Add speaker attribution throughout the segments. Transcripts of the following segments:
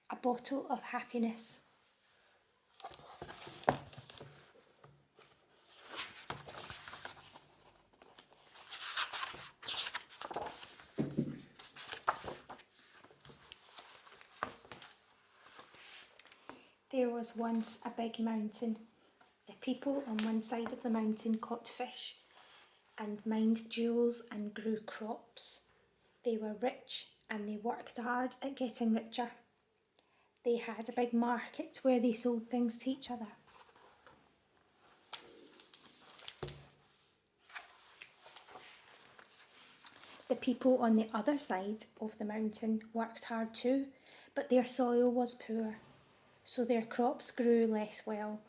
Speaker 1: A bottle of happiness. There was once a big mountain. The people on one side of the mountain caught fish and mined jewels and grew crops. They were rich and they worked hard at getting richer. They had a big market where they sold things to each other. The people on the other side of the mountain worked hard too, but their soil was poor, so their crops grew less well.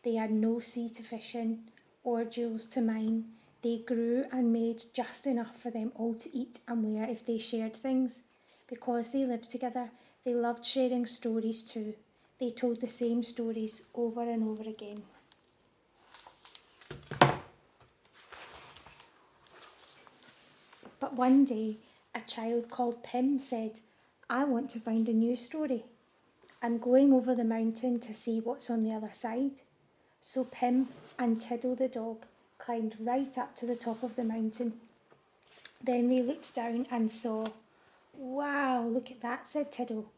Speaker 1: They had no sea to fish in or jewels to mine. They grew and made just enough for them all to eat and wear if they shared things. Because they lived together, they loved sharing stories too. They told the same stories over and over again. But one day, a child called Pim said, "I want to find a new story. I'm going over the mountain to see what's on the other side." So Pim and Tiddle the dog climbed right up to the top of the mountain. Then they looked down and saw, "Wow, look at that," said Tiddle.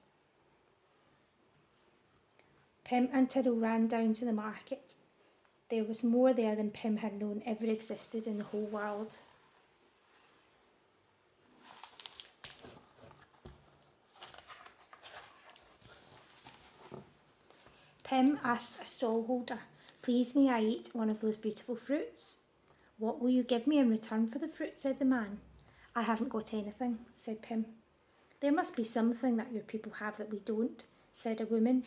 Speaker 1: Pim and Tiddle ran down to the market. There was more there than Pim had known ever existed in the whole world. Pim asked a stallholder, "Please may I eat one of those beautiful fruits?" "What will you give me in return for the fruit?" said the man. "I haven't got anything," said Pim. "There must be something that your people have that we don't," said a woman.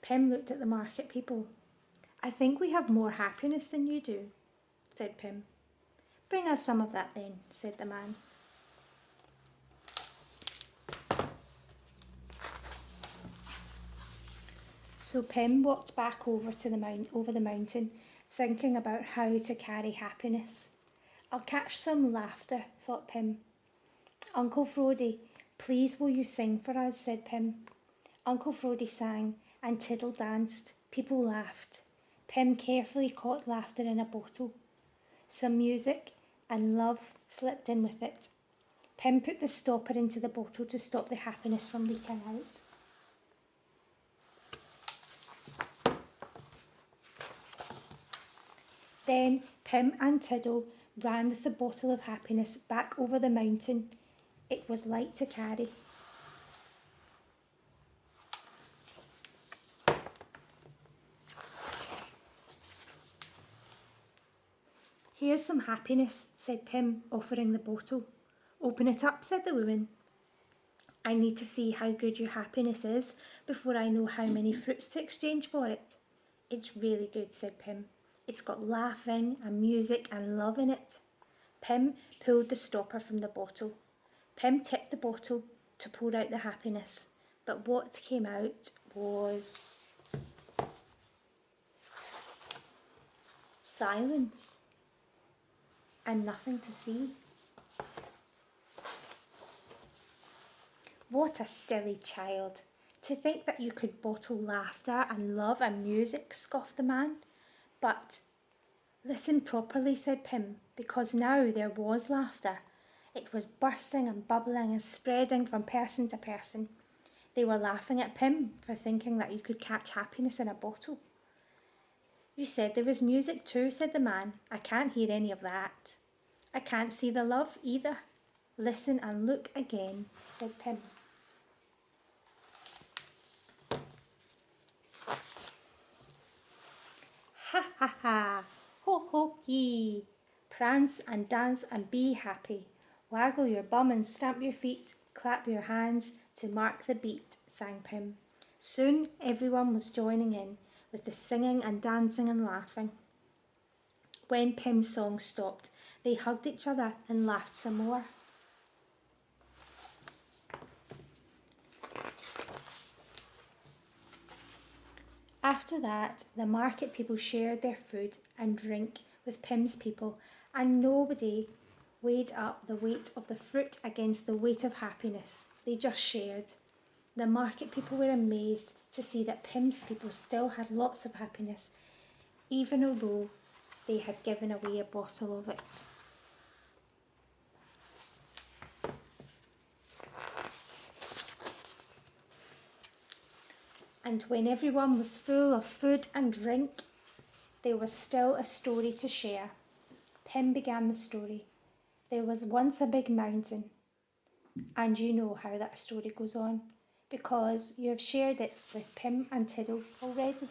Speaker 1: Pim looked at the market people. "I think we have more happiness than you do," said Pim. "Bring us some of that then," said the man. So Pim walked back over the mountain, thinking about how to carry happiness. "I'll catch some laughter," thought Pim. "Uncle Frody, please will you sing for us?" said Pim. Uncle Frody sang, and Tiddle danced. People laughed. Pim carefully caught laughter in a bottle. Some music and love slipped in with it. Pim put the stopper into the bottle to stop the happiness from leaking out. Then Pim and Tiddle ran with the bottle of happiness back over the mountain. It was light to carry. "Here's some happiness," said Pim, offering the bottle. "Open it up," said the woman. "I need to see how good your happiness is before I know how many fruits to exchange for it." "It's really good," said Pim. "It's got laughing and music and love in it." Pim pulled the stopper from the bottle. Pim tipped the bottle to pour out the happiness, but what came out was silence and nothing to see. "What a silly child! To think that you could bottle laughter and love and music," scoffed the man. "But listen properly," said Pim, because now there was laughter. It was bursting and bubbling and spreading from person to person. They were laughing at Pim for thinking that you could catch happiness in a bottle. "You said there was music too," said the man. "I can't hear any of that. I can't see the love either." "Listen and look again," said Pim. "Ha ha ha! Ho ho hee! Prance and dance and be happy. Waggle your bum and stamp your feet. Clap your hands to mark the beat," sang Pim. Soon everyone was joining in with the singing and dancing and laughing. When Pim's song stopped, they hugged each other and laughed some more. After that, the market people shared their food and drink with Pim's people, and nobody weighed up the weight of the fruit against the weight of happiness. They just shared. The market people were amazed to see that Pym's people still had lots of happiness, even although they had given away a bottle of it. And when everyone was full of food and drink, there was still a story to share. Pym began the story. There was once a big mountain. And you know how that story goes on, because you have shared it with Pym and Tiddle already.